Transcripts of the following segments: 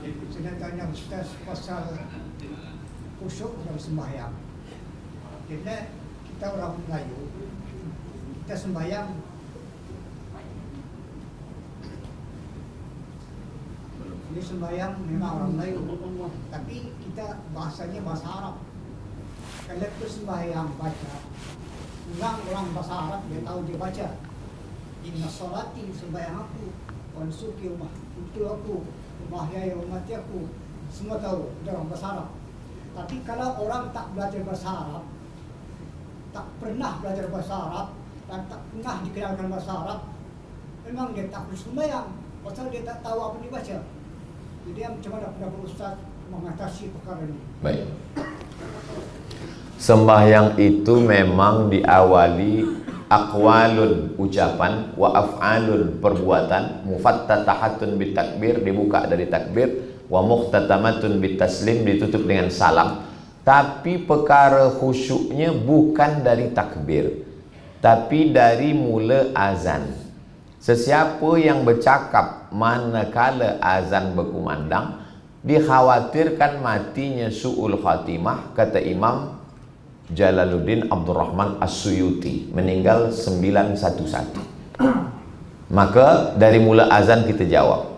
Saya tanya Ustaz pasal khusyuk dalam sembahyang. Jadi kita orang Melayu, kita sembahyang ini sembahyang memang orang Melayu, tapi kita bahasanya bahasa Arab. Kalau itu sembahyang baca, orang bahasa Arab dia tahu dia baca. Inna sholati sembahyang aku, wa nusuki itu aku, mahyaya wa mati aku, semua tahu dia orang bahasa Arab. Tapi kalau orang tak belajar bahasa Arab, tak pernah belajar bahasa Arab dan tak pernah dikenalkan bahasa Arab, memang dia tak harus sembahyang, pasal dia tak tahu apa yang dibaca. Jadi macam mana pendapat Ustaz mengatasi perkara ini? Baik. Sembahyang itu memang diawali aqwalun ucapan wa af'alun perbuatan, mufattatahatun bitakbir dibuka dari takbir, wa muhtatamatun bitaslim ditutup dengan salam. Tapi perkara khusyuknya bukan dari takbir, tapi dari mula azan. Sesiapa yang bercakap manakala azan berkumandang, dikhawatirkan matinya su'ul khatimah, kata Imam Jalaluddin Abdul Rahman As-Suyuti, meninggal 911. Maka dari mula azan kita jawab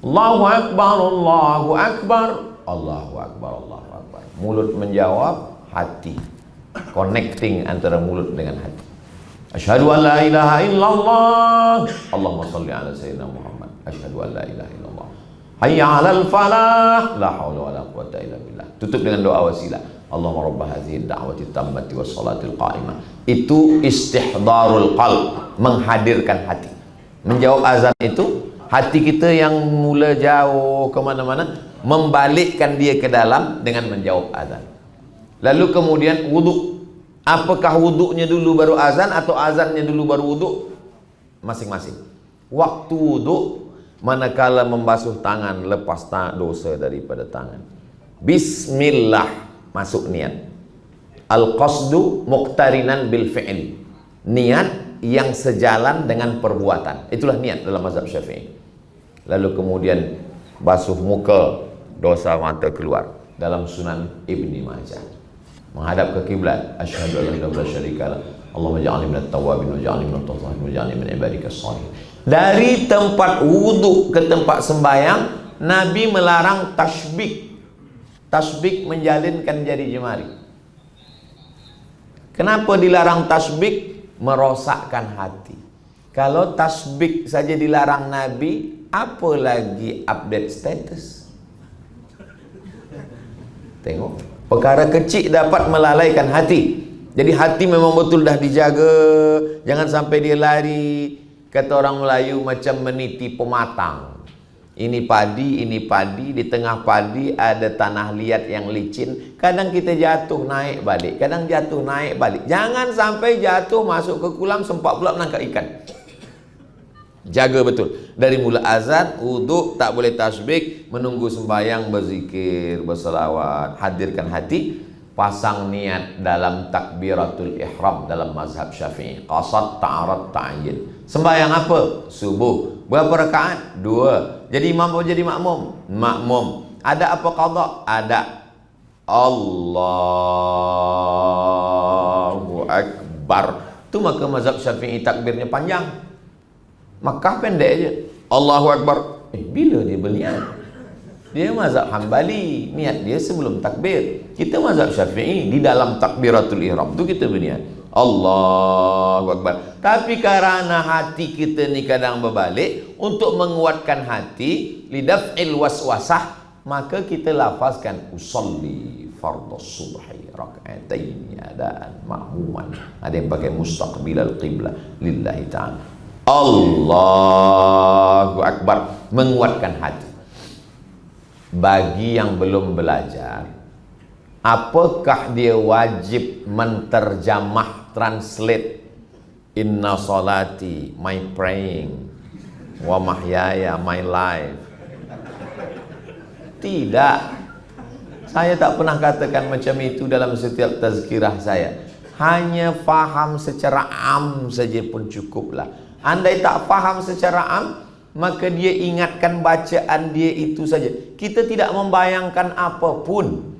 Allahu Akbar, Allahu Akbar, Allahu Akbar, Allahu Akbar. Mulut menjawab, hati connecting antara mulut dengan hati. Asyhadu an la ilaha illallah, Allahumma shalli ala sayyidina Muhammad. Asyhadu an la ilaha illallah, hayya 'alal falah, la haula wala quwwata illa billah. Tutup dengan doa wasilah. Allahumma rabb hadhihi ad-da'wati tammati was salatil qa'imah. Itu istihdarul qalb, menghadirkan hati. Menjawab azan itu hati kita yang mula jauh ke mana-mana, membalikkan dia ke dalam dengan menjawab azan. Lalu kemudian wudu. Apakah wuduknya dulu baru azan atau azannya dulu baru wuduk? Masing-masing. Waktu wuduk, manakala membasuh tangan, lepas dosa daripada tangan. Bismillah, masuk niat. Al-qasdu muqtarinan bil fi'il. Niat yang sejalan dengan perbuatan. Itulah niat dalam mazhab Syafi'i. Lalu kemudian basuh muka, dosa mata keluar. Dalam Sunan Ibni Majah. Menghadap ke kiblat, asyhadu an la ilaha illallah, Allahumma ja'alni minat tawwabin wa ja'alni minat tathirin wa ja'alni min ibadikas shalihin. Dari tempat wudhu ke tempat sembahyang, Nabi melarang tasbik. Tasbik menjalinkan jari jemari. Kenapa dilarang tasbik? Merosakkan hati. Kalau tasbik saja dilarang Nabi, apa lagi update status? Tengok. Perkara kecil dapat melalaikan hati. Jadi hati memang betul dah dijaga. Jangan sampai dia lari. Kata orang Melayu macam meniti pematang. Ini padi, di tengah padi ada tanah liat yang licin. Kadang kita jatuh naik balik, kadang jatuh naik balik. Jangan sampai jatuh masuk ke kolam, sempat pula menangkap ikan. Jaga betul. Dari mula azan, wuduk, tak boleh tasbih, menunggu sembahyang, berzikir, berselawat, hadirkan hati, pasang niat dalam takbiratul ihram dalam mazhab Syafi'i. Qasad, ta'arad, ta'yin. Sembahyang apa? Subuh. Berapa rakaat? 2. Jadi imam atau jadi makmum? Makmum. Ada apa qada? Ada. Allahu Akbar. Itu maka mazhab Syafi'i takbirnya panjang. Makkah pendek aja. Allahu Akbar. Bila dia berniat? Dia mazhab Hambali, niat dia sebelum takbir. Kita mazhab Syafi'i di dalam takbiratul ihram tu kita berniat Allahu Akbar. Tapi karena hati kita ni kadang berbalik, untuk menguatkan hati, lidaf'il waswasah, maka kita lafazkan usolli fardhu subhi rak'ataini adaan ma'muman. Ada yang pakai mustaqbilal qiblah lillahi ta'ala. Allahu Akbar, menguatkan hati. Bagi yang belum belajar, apakah dia wajib menterjemah, translate inna salati, my praying, wa mahyaya, my life? Tidak. Saya tak pernah katakan macam itu dalam setiap tazkirah saya. Hanya faham secara am saja pun cukuplah. Andai tak faham secara am, maka dia ingatkan bacaan dia itu saja. Kita tidak membayangkan apapun.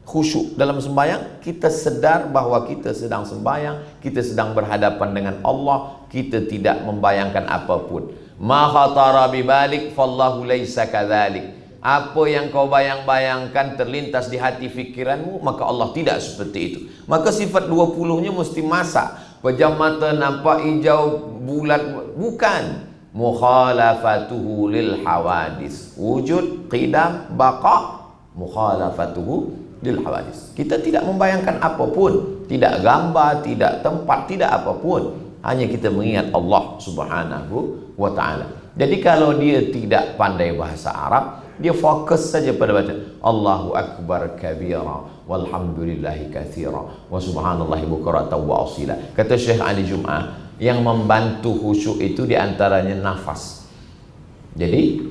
Khusyuk dalam sembahyang, kita sedar bahwa kita sedang sembahyang, kita sedang berhadapan dengan Allah, kita tidak membayangkan apapun. Ma khatara bibalik fallahu laisa kadzalik. Apa yang kau bayang-bayangkan terlintas di hati fikiranmu, maka Allah tidak seperti itu. Maka sifat 20-nya mesti masak. Pejam mata nampak hijau bulat, bukan. Mukhalafatuhu lil hawadis. Wujud, qidam, baqa, mukhalafatuhu lil hawadis. Kita tidak membayangkan apapun, tidak gambar, tidak tempat, tidak apapun. Hanya kita mengingat Allah Subhanahu wa ta'ala. Jadi kalau dia tidak pandai bahasa Arab, dia fokus saja pada baca Allahu Akbar kabira walhamdulillahi katsira wa subhanallahi bukratan wa asila. Kata Syekh Ali Jum'ah, yang membantu khusyuk itu diantaranya nafas. Jadi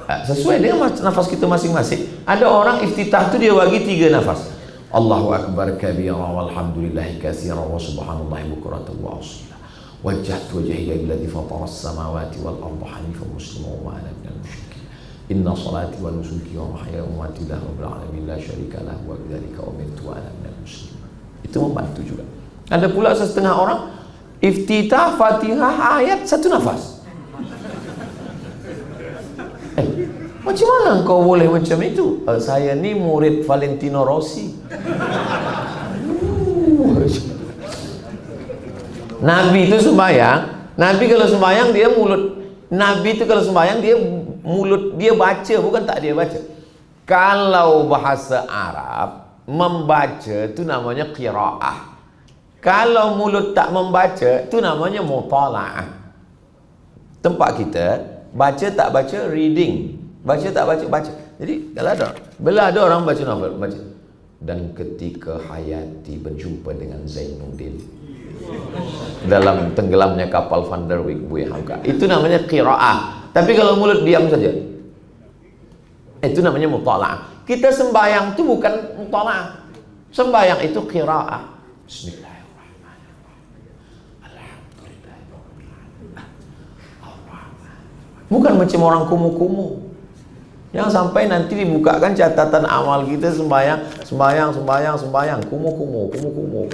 sesuai dengan nafas kita masing-masing. Ada orang iftitah itu dia bagi 3 nafas. Allahu Akbar kabira walhamdulillahi katsira wa subhanallahi bukratan wa asila. Wajjahtu wajhiya lilladzi fatara as-samawati wal arda hanifan musliman wa ana minal musyrikin. Inna salati wa nusuki wa mahyaya wa mamati lillahi rabbil alamin la syarika lahu wa bidzalika umirtu wa ana minal muslimin. Itu membantu juga. Ada pula setengah orang iftitah Fatihah ayat 1 nafas. Macam mana kau boleh macam itu? Saya ni murid Valentino Rossi. Nabi itu sembahyang. Nabi kalau sembahyang dia mulut. Nabi itu kalau sembahyang dia mulut, dia baca, bukan tak dia baca. Kalau bahasa Arab membaca itu namanya qiraah. Kalau mulut tak membaca itu namanya mutala'ah. Tempat kita baca tak baca reading, baca tak baca baca. Jadi kalau ada bila ada orang baca novel baca, dan ketika Hayati berjumpa dengan Zainuddin dalam tenggelamnya kapal Van der Wijk Buya Hamka, itu namanya qiraah. Tapi kalau mulut diam saja, itu namanya mutala'ah. Kita sembahyang itu bukan mutala'ah. Sembahyang itu qiraah. Bismillahirrahmanirrahim. Alhamdulillahirrahmanirrahim. Bukan macam orang kumuh-kumuh. Yang sampai nanti dibukakan catatan amal kita sembahyang, kumuh-kumuh.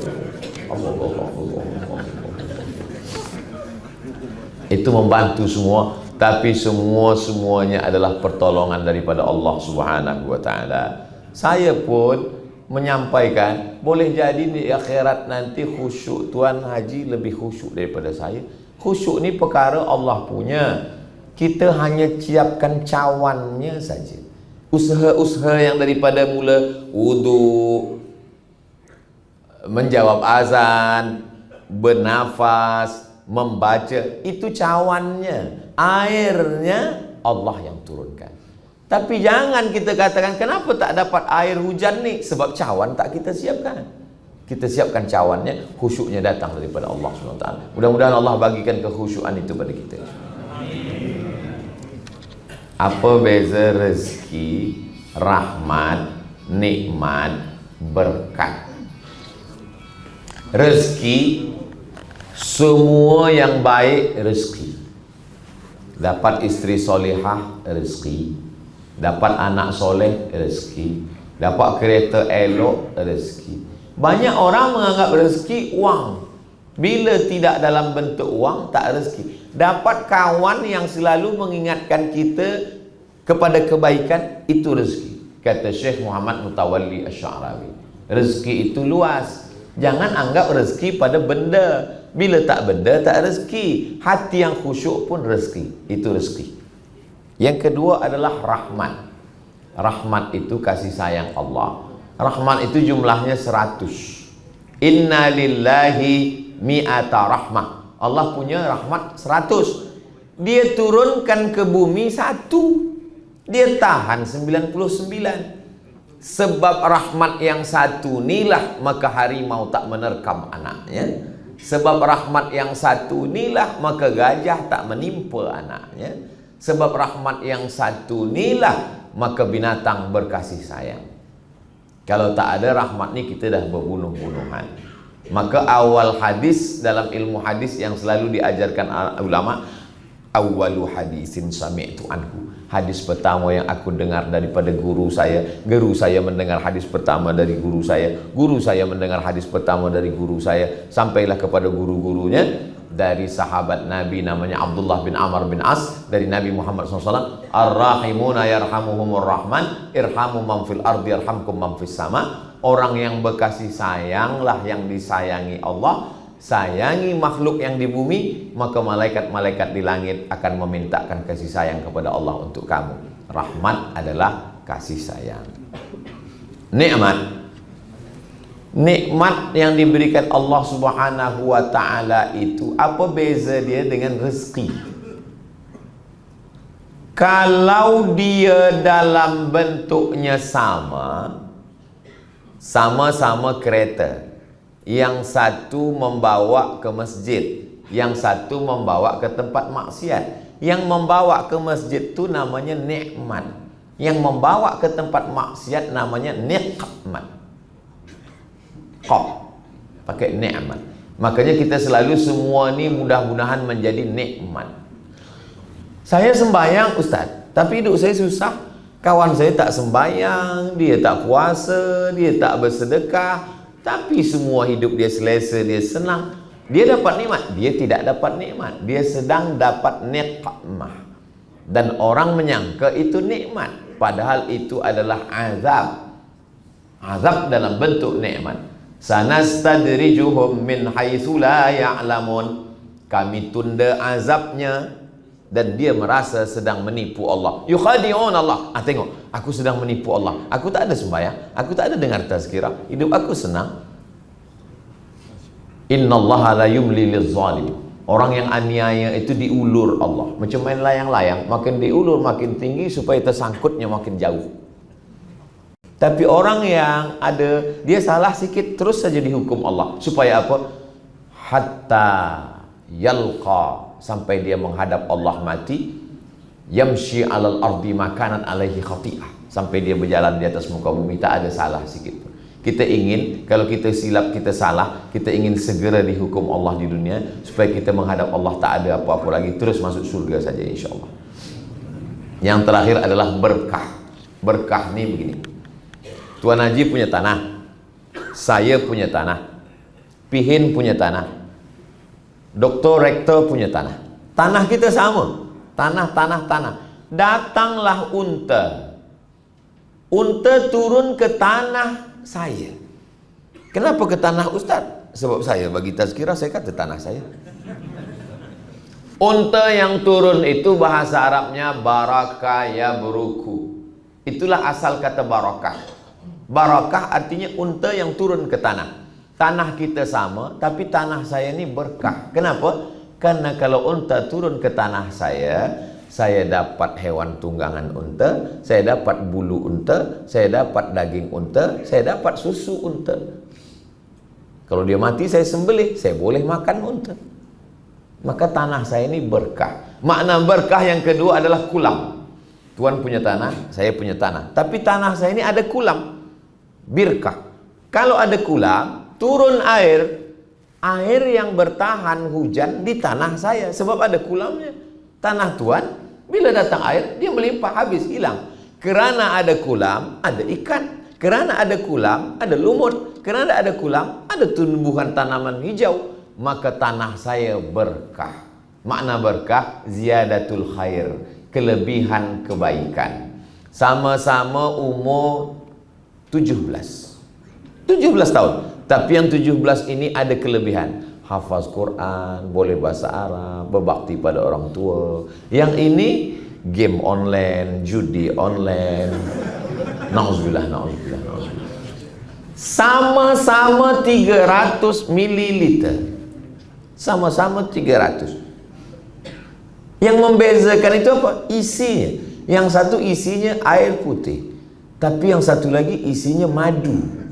Itu membantu semua, tapi semuanya adalah pertolongan daripada Allah Subhanahu wa ta'ala. Saya pun menyampaikan, boleh jadi di akhirat nanti khusyuk Tuan Haji lebih khusyuk daripada saya. Khusyuk ni perkara Allah punya. Kita hanya siapkan cawannya saja. Usaha-usaha yang daripada mula wudu, menjawab azan, bernafas, membaca, itu cawannya. Airnya Allah yang turunkan. Tapi jangan kita katakan kenapa tak dapat air hujan ni, sebab cawan tak kita siapkan. Kita siapkan cawannya, khusyuknya datang daripada Allah SWT. Mudah-mudahan Allah bagikan kekhusyukan itu pada kita. Apa beza rezeki, rahmat, nikmat, berkat? Rezeki, semua yang baik rezeki. Dapat istri solihah rezeki, dapat anak soleh rezeki, dapat kereta elok rezeki. Banyak orang menganggap rezeki uang. Bila tidak dalam bentuk uang, tak rezeki. Dapat kawan yang selalu mengingatkan kita kepada kebaikan, itu rezeki. Kata Syekh Muhammad Mutawalli Asy'arawi, rezeki itu luas. Jangan anggap rezeki pada benda. Bila tak benda, tak rezeki. Hati yang khusyuk pun rezeki. Itu rezeki. Yang kedua adalah rahmat. Rahmat itu kasih sayang Allah. Rahmat itu jumlahnya 100. Inna lillahi mi'ata rahmah. Allah punya rahmat 100. Dia turunkan ke bumi 1. Dia tahan 99. Sebab rahmat yang 1 inilah maka harimau tak menerkam anaknya. Sebab rahmat yang 1 inilah maka gajah tak menimpa anaknya. Sebab rahmat yang 1 inilah maka binatang berkasih sayang. Kalau tak ada rahmat ni, kita dah berbunuh-bunuhan. Maka awal hadis dalam ilmu hadis yang selalu diajarkan ulama, Awwalu hadisin sami'tu anhu. Hadis pertama yang aku dengar daripada guru saya mendengar hadis pertama dari guru saya mendengar hadis pertama dari guru saya, sampailah kepada guru-gurunya dari sahabat Nabi namanya Abdullah bin Amr bin As, dari Nabi Muhammad SAW. Ar-rahimuna yarhamuhumur rahman, irhamu man fil ardi yarhamkum man fis sama. Orang yang berkasih sayanglah yang disayangi Allah. Sayangi makhluk yang di bumi, maka malaikat-malaikat di langit akan memintakan kasih sayang kepada Allah untuk kamu. Rahmat adalah kasih sayang. Nikmat yang diberikan Allah Subhanahu wa ta'ala itu, apa beza dia dengan rezeki? Kalau dia dalam bentuknya sama-sama kereta, yang satu membawa ke masjid, yang satu membawa ke tempat maksiat. Yang membawa ke masjid itu namanya nikmat, yang membawa ke tempat maksiat namanya nikmat. Pakai nikmat. Makanya kita selalu semua ni mudah-mudahan menjadi nikmat. Saya sembahyang Ustaz, tapi hidup saya susah. Kawan saya tak sembahyang, dia tak puasa, dia tak bersedekah, tapi semua hidup dia selesa, dia senang. Dia dapat nikmat, dia tidak dapat nikmat. Dia sedang dapat nikmah. Dan orang menyangka itu nikmat, padahal itu adalah azab. Azab dalam bentuk nikmat. Sanastadrijuhum min haitsu la ya'lamun. Kami tunda azabnya, dan dia merasa sedang menipu Allah. Yukhadi'un Allah. Tengok, aku sedang menipu Allah. Aku tak ada sembahyang, aku tak ada dengar tazkirah, hidup aku senang. Innallaha la yumli liz-zalim. Orang yang aniaya itu diulur Allah, macam main layang-layang, makin diulur makin tinggi supaya tersangkutnya makin jauh. Tapi orang yang ada, dia salah sikit terus saja dihukum Allah. Supaya apa? Hatta yalqa, sampai dia menghadap Allah mati. Yamshi alal ardi makanan alaihi khati'ah, sampai dia berjalan di atas muka bumi tak ada salah sikit pun. Kita ingin, kalau kita silap, kita salah, kita ingin segera dihukum Allah di dunia, supaya kita menghadap Allah tak ada apa-apa lagi, terus masuk surga saja insyaAllah. Yang terakhir adalah berkah. Berkah ni begini, Tuan Haji punya tanah, saya punya tanah, Pihin punya tanah, Doktor Rektor punya tanah. Tanah kita sama. Tanah. Datanglah unta. Unta turun ke tanah saya. Kenapa ke tanah Ustaz? Sebab saya bagi tazkirah, saya kata tanah saya. Unta yang turun itu bahasa Arabnya baraka ya buruku. Itulah asal kata barakah. Barakah artinya unta yang turun ke tanah. Tanah kita sama, tapi tanah saya ini berkah. Kenapa? Karena kalau unta turun ke tanah saya dapat hewan tunggangan unta, saya dapat bulu unta, saya dapat daging unta, saya dapat susu unta. Kalau dia mati saya sembelih, saya boleh makan unta. Maka tanah saya ini berkah. Makna berkah yang kedua adalah kulam. Tuan punya tanah, saya punya tanah, tapi tanah saya ini ada kulam. Birkah. Kalau ada kulam, turun air yang bertahan hujan di tanah saya, sebab ada kulamnya. Tanah Tuan, bila datang air, dia melimpah, habis, hilang. Kerana ada kulam, ada ikan. Kerana ada kulam, ada lumut. Kerana ada kulam, ada tumbuhan tanaman hijau. Maka tanah saya berkah. Makna berkah, ziyadatul khair, kelebihan kebaikan. Sama-sama umur 17 tahun. Tapi yang 17 ini ada kelebihan. Hafaz Quran, boleh bahasa Arab, berbakti pada orang tua. Yang ini game online, judi online. Nauzubillah. Sama-sama 300 mililiter. Sama-sama 300. Yang membezakan itu apa? Isinya. Yang satu isinya air putih, tapi yang satu lagi isinya madu.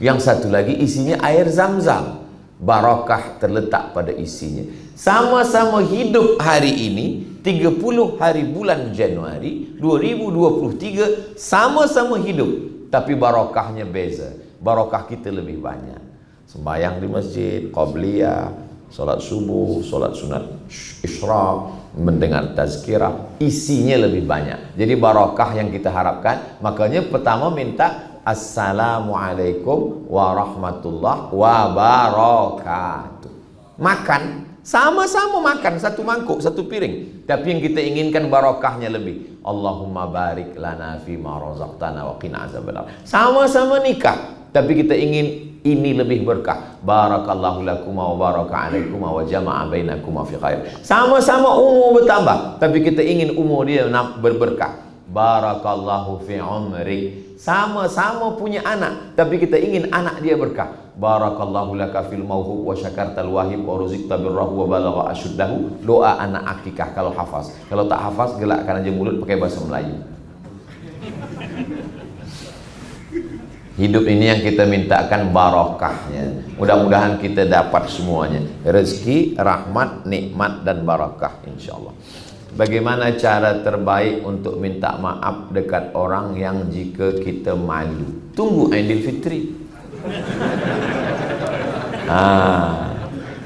Yang satu lagi isinya air zam-zam. Barakah terletak pada isinya. Sama-sama hidup hari ini, 30 hari bulan Januari 2023, sama-sama hidup, tapi barakahnya beza. Barakah kita lebih banyak. Sembahyang di masjid, qabliyah, solat subuh, solat sunat isyraq, mendengar tazkirah, isinya lebih banyak. Jadi barokah yang kita harapkan. Makanya pertama minta Assalamualaikum warahmatullahi wabarakatuh. Makan, sama-sama makan satu mangkuk, satu piring. Tapi yang kita inginkan barokahnya lebih. Allahumma barik lana fima razaqtana wa qina azabannar. Sama-sama nikah, tapi kita ingin ini lebih berkah. Barakallahu lakum wa baraka alaikum wa jama'a bainakum fi khair. Sama-sama umur bertambah, tapi kita ingin umur dia berberkah. Barakallahu fi umri. Sama-sama punya anak, tapi kita ingin anak dia berkah. Barakallahu laka fil mauhub wa syakartal wahib wa ruziqta birrahu wa balagha asyuddahu. Doa anak akikah kalau hafaz. Kalau tak hafaz, gelakkan aja mulut pakai bahasa Melayu. Hidup ini yang kita mintakan barokahnya. Mudah-mudahan kita dapat semuanya. Rezeki, rahmat, nikmat dan barakah insyaallah. Bagaimana cara terbaik untuk minta maaf dekat orang yang jika kita malu? Tunggu Aidil Fitri.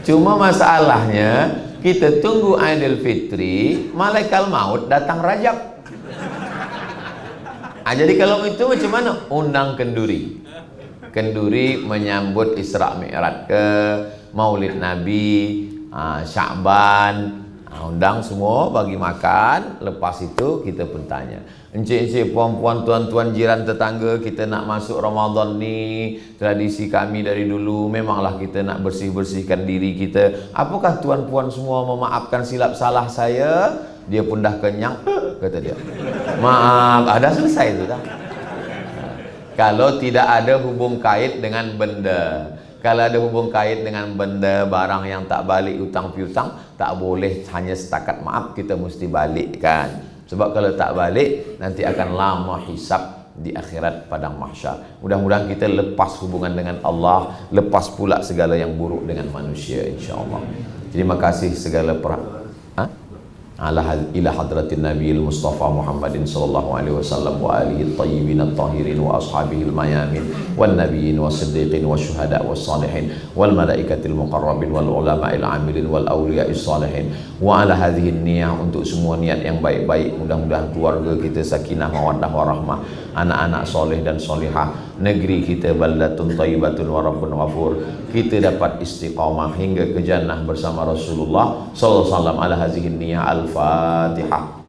Cuma masalahnya kita tunggu Aidil Fitri, malaikat maut datang Rajab. Jadi kalau itu macam mana? Undang kenduri. Kenduri menyambut Isra Mi'raj ke Maulid Nabi, Sya'ban. Undang semua bagi makan. Lepas itu kita pun tanya, encik-encik, puan-puan, tuan-tuan, jiran, tetangga, kita nak masuk Ramadan ni, tradisi kami dari dulu memanglah kita nak bersih-bersihkan diri kita. Apakah tuan-puan semua memaafkan silap salah saya? Dia pun dah kenyang, kata dia. Maaf, dah selesai itu dah. Kalau tidak ada hubung kait dengan benda. Kalau ada hubung kait dengan benda, barang yang tak balik hutang piutang, tak boleh hanya setakat maaf, kita mesti balikkan. Sebab kalau tak balik, nanti akan lama hisab di akhirat padang mahsyar. Mudah-mudahan kita lepas hubungan dengan Allah, lepas pula segala yang buruk dengan manusia insya-Allah. Terima kasih segala ila hadratin nabiyil mustafa Muhammadin sallallahu alaihi wasallam wa alihi tayyibin at-tahirin wa ashabihil mayamin wan nabiyyin was-siddiqin wasyuhada was-salihin wal malaikatil muqarrabin wal ulama'il amilin wal awliya'is salihin wa ala hadhihi niyyah, untuk semua niat yang baik-baik. Mudah-mudahan keluarga kita sakinah mawaddah warahmah, anak-anak soleh dan solihah, negeri kita baldatun thayyibatun wa rabbun ghafur, kita dapat istiqamah hingga ke jannah bersama Rasulullah sallallahu alaihi wasallam. Ala hadhihi niyyah. Al-Fatihah.